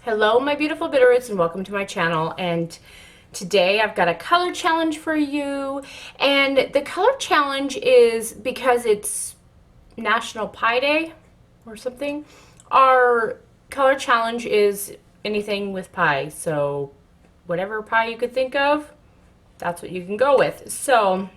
Hello my beautiful Bitterroots and welcome to my channel, and today I've got a color challenge for you. And the color challenge is because it's National Pie Day or something. Our color challenge is anything with pie, so whatever pie you could think of, that's what you can go with. So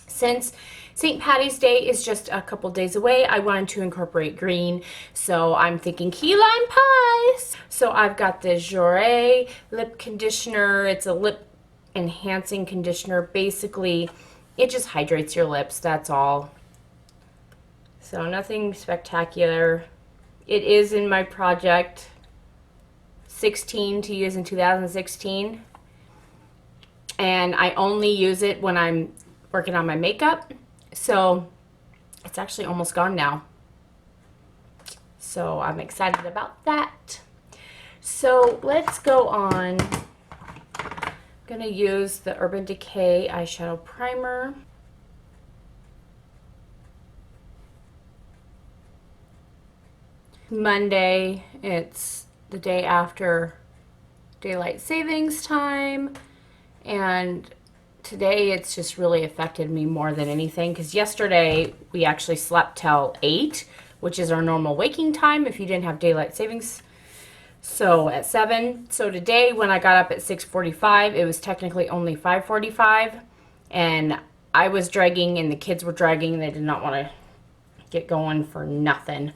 since St. Patty's Day is just a couple days away, I wanted to incorporate green. So I'm thinking key lime pies. So I've got the GRWM lip conditioner. It's a lip enhancing conditioner. Basically, it just hydrates your lips, that's all. So nothing spectacular. It is in my project 16 to use in 2016. And I only use it when I'm working on my makeup, so it's actually almost gone now, so I'm excited about that. So let's go on. I'm gonna use the Urban Decay eyeshadow primer. Monday, it's the day after daylight savings time, and today it's just really affected me more than anything, because yesterday we actually slept till 8, which is our normal waking time if you didn't have daylight savings, so at 7. So today when I got up at 6:45, it was technically only 5:45, and I was dragging and the kids were dragging. They did not want to get going for nothing.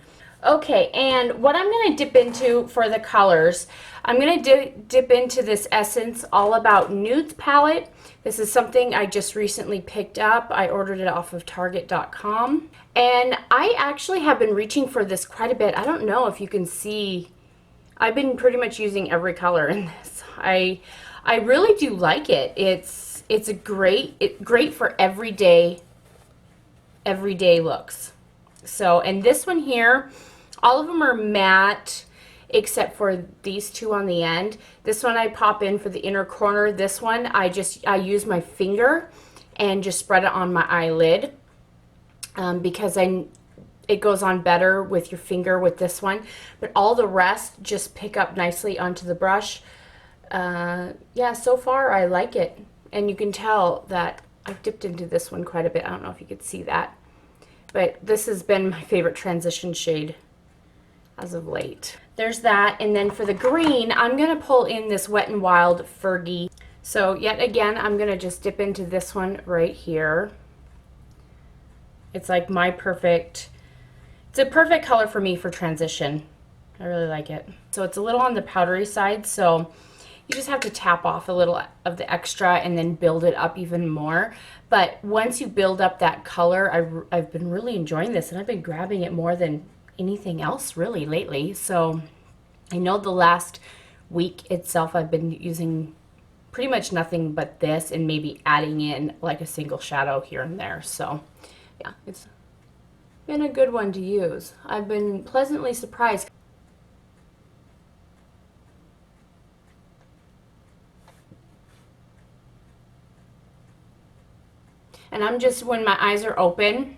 Okay, and what I'm going to dip into for the colors, I'm going to dip into this Essence All About Nudes palette. This is something I just recently picked up. I ordered it off of Target.com. And I actually have been reaching for this quite a bit. I don't know if you can see. I've been pretty much using every color in this. I really do like it. It's a great for everyday looks. So, and this one here, all of them are matte except for these two on the end. This one I pop in for the inner corner. This one I use my finger and just spread it on my eyelid, because it goes on better with your finger with this one. But all the rest just pick up nicely onto the brush. Yeah, so far I like it, and you can tell that I've dipped into this one quite a bit. I don't know if you could see that. But this has been my favorite transition shade as of late. There's that. And then for the green, I'm going to pull in this Wet n Wild Fergie. So yet again, I'm going to just dip into this one right here. It's like it's a perfect color for me for transition. I really like it. So it's a little on the powdery side, so you just have to tap off a little of the extra and then build it up even more. But once you build up that color, I've been really enjoying this, and I've been grabbing it more than anything else really lately. So I know the last week itself I've been using pretty much nothing but this, and maybe adding in like a single shadow here and there. So yeah, it's been a good one to use. I've been pleasantly surprised. And I'm just, when my eyes are open,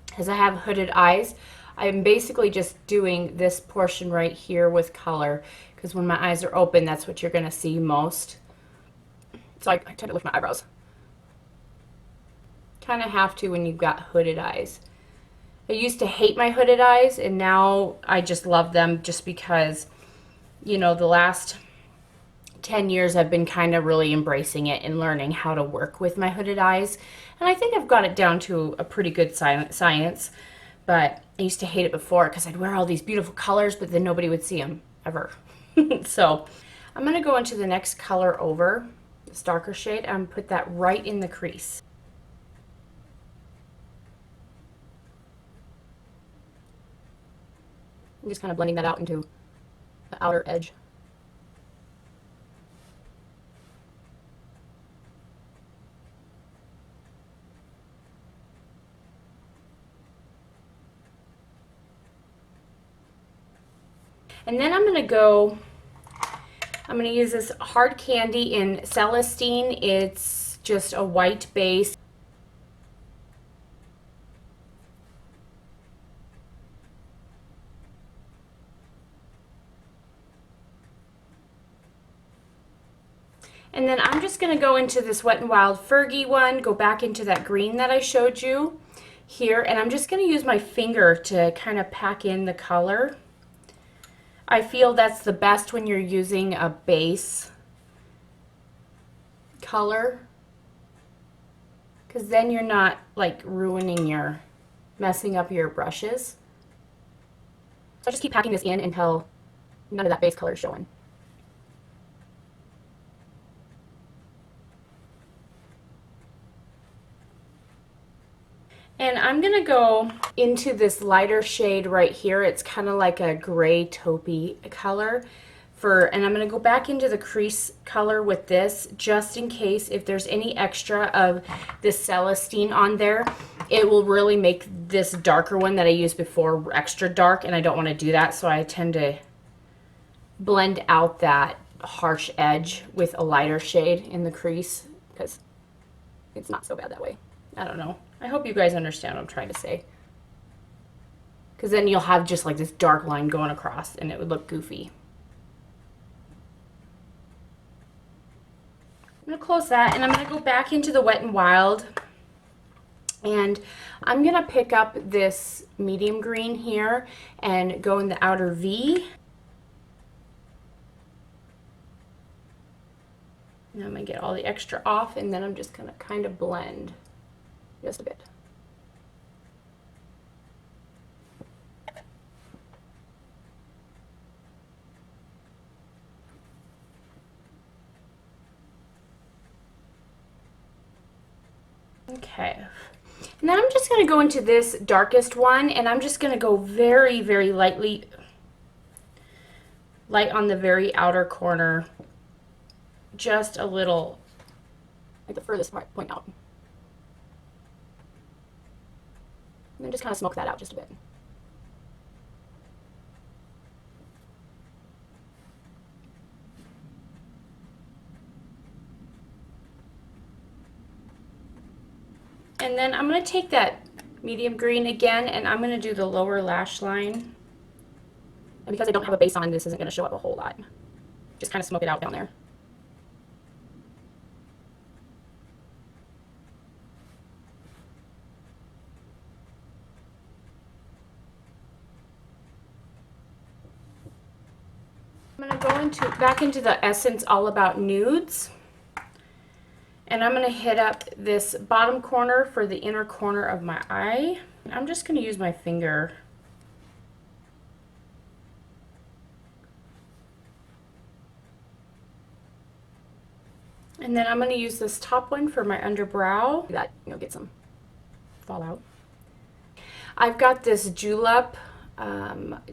because I have hooded eyes, I'm basically just doing this portion right here with color, because when my eyes are open, that's what you're going to see most. So I tend to lift my eyebrows. Kind of have to when you've got hooded eyes. I used to hate my hooded eyes, and now I just love them, just because, you know, the last 10 years I've been kind of really embracing it and learning how to work with my hooded eyes. And I think I've got it down to a pretty good science. But I used to hate it before because I'd wear all these beautiful colors, but then nobody would see them ever. So I'm going to go into the next color over, this darker shade, and put that right in the crease. I'm just kind of blending that out into the outer edge. And then I'm going to use this Hard Candy in Celestine. It's just a white base. And then I'm just going to go into this Wet n Wild Fergie one, go back into that green that I showed you here, and I'm just going to use my finger to kind of pack in the color. I feel that's the best when you're using a base color, because then you're not like messing up your brushes. So I just keep packing this in until none of that base color is showing. And I'm gonna go into this lighter shade right here. It's kind of like a gray taupey color. And I'm gonna go back into the crease color with this, just in case if there's any extra of this Celestine on there, it will really make this darker one that I used before extra dark, and I don't wanna do that, so I tend to blend out that harsh edge with a lighter shade in the crease, because it's not so bad that way. I don't know. I hope you guys understand what I'm trying to say. Because then you'll have just like this dark line going across and it would look goofy. I'm going to close that and I'm going to go back into the Wet n Wild. And I'm going to pick up this medium green here and go in the outer V. And I'm going to get all the extra off, and then I'm just going to kind of blend just a bit. Okay, and then I'm just going to go into this darkest one, and I'm just going to go very, very light on the very outer corner, just a little, like the furthest point out. And then just kind of smoke that out just a bit. And then I'm going to take that medium green again, and I'm going to do the lower lash line. And because I don't have a base on, this isn't going to show up a whole lot. Just kind of smoke it out down there. I'm going to go back into the Essence All About Nudes. And I'm going to hit up this bottom corner for the inner corner of my eye. I'm just going to use my finger. And then I'm going to use this top one for my underbrow. That, get some fallout. I've got this Julep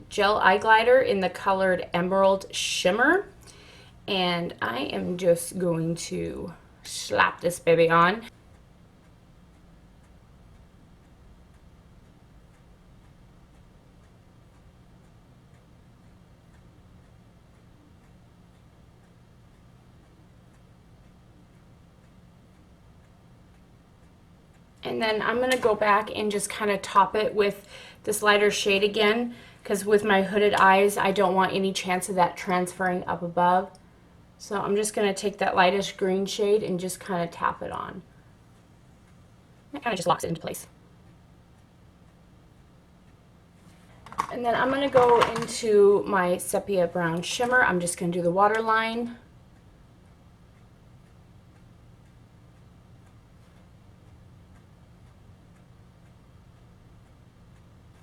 gel eye glider in the colored Emerald Shimmer. And I am just going to slap this baby on. And then I'm going to go back and just kind of top it with this lighter shade again, because with my hooded eyes, I don't want any chance of that transferring up above. So I'm just going to take that lightest green shade and just kind of tap it on. That kind of just locks it into place. And then I'm going to go into my sepia brown shimmer. I'm just going to do the waterline.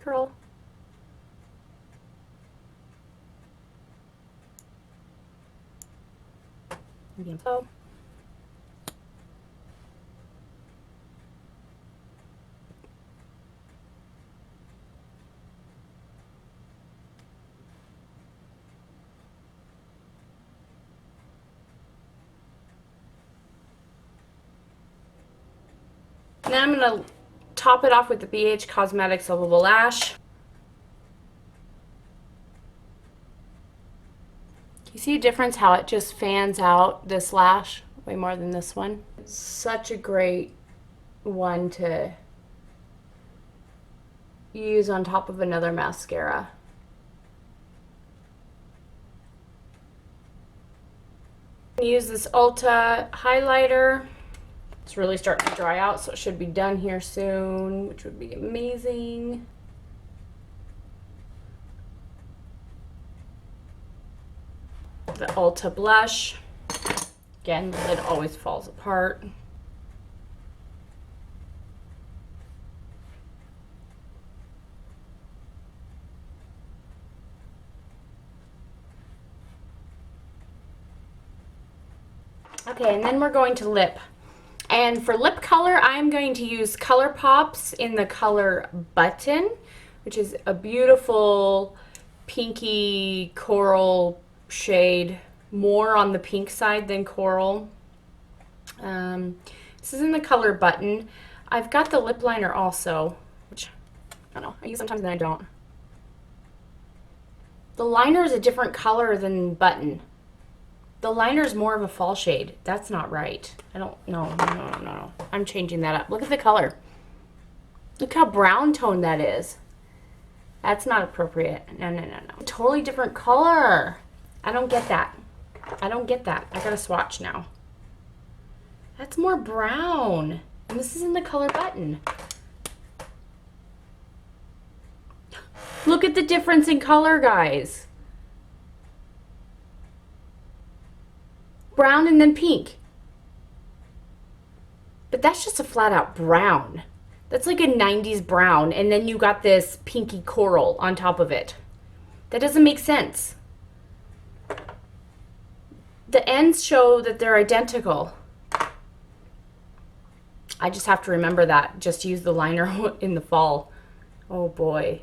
Curl. Medium flow. Then I'm going to top it off with the BH Cosmetics Lovable Lash. You see a difference how it just fans out this lash way more than this one? It's such a great one to use on top of another mascara. Use this Ulta highlighter. It's really starting to dry out, so it should be done here soon, which would be amazing. The Ulta blush. Again, the lid always falls apart. Okay, and then we're going to lip. And for lip color, I'm going to use ColourPop's in the color Button, which is a beautiful pinky coral shade, more on the pink side than coral. This is in the color Button. I've got the lip liner also, which I don't know, I use sometimes and I don't. The liner is a different color than Button. The liner is more of a fall shade. That's not right. I don't, no. I'm changing that up. Look at the color. Look how brown toned that is. That's not appropriate. No. Totally different color. I don't get that. I don't get that. I gotta swatch now. That's more brown. And this is in the color Button. Look at the difference in color, guys. Brown and then pink. But that's just a flat out brown. That's like a 90s brown, and then you got this pinky coral on top of it. That doesn't make sense. The ends show that they're identical. I just have to remember that. Just use the liner in the fall. Oh boy.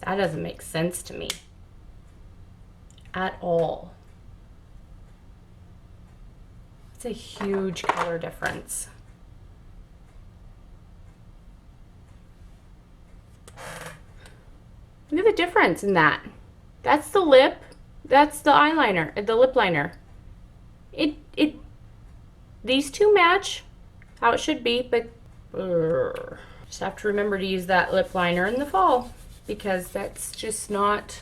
That doesn't make sense to me at all. It's a huge color difference. Look at the difference in that. That's the lip, that's the eyeliner, the lip liner. These two match how it should be, but just have to remember to use that lip liner in the fall, because that's just not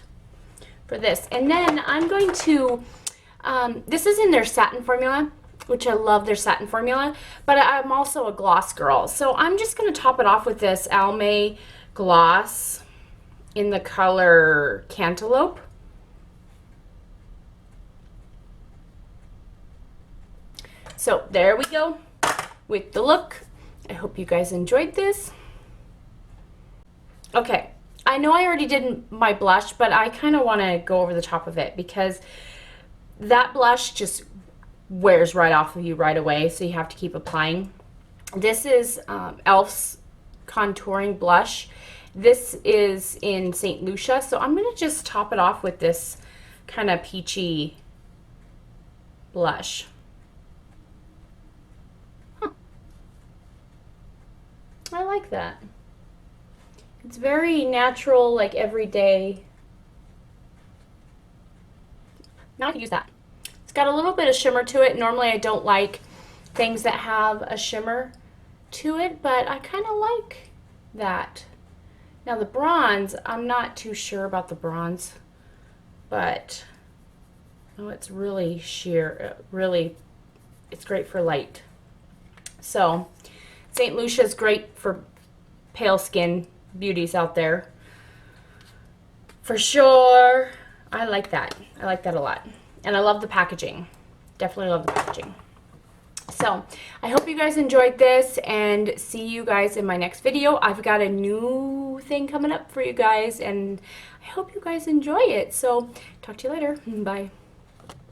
for this. And then I'm going to, this is in their satin formula, which I love their satin formula, but I'm also a gloss girl. So I'm just gonna top it off with this Almay gloss in the color Cantaloupe. So there we go with the look. I hope you guys enjoyed this. Okay. I know I already did my blush, but I kind of want to go over the top of it because that blush just wears right off of you right away, so you have to keep applying. This is e.l.f.'s contouring blush. This is in St. Lucia, so I'm going to just top it off with this kind of peachy blush. I like that. It's very natural, like everyday. Now I can use that. It's got a little bit of shimmer to it. Normally I don't like things that have a shimmer to it, but I kind of like that. Now the bronze, I'm not too sure about the bronze, but oh, it's really sheer, really, it's great for light. So St. Lucia is great for pale skin beauties out there. For sure. I like that. I like that a lot. And I love the packaging. Definitely love the packaging. So I hope you guys enjoyed this, and see you guys in my next video. I've got a new thing coming up for you guys, and I hope you guys enjoy it. So talk to you later. Bye.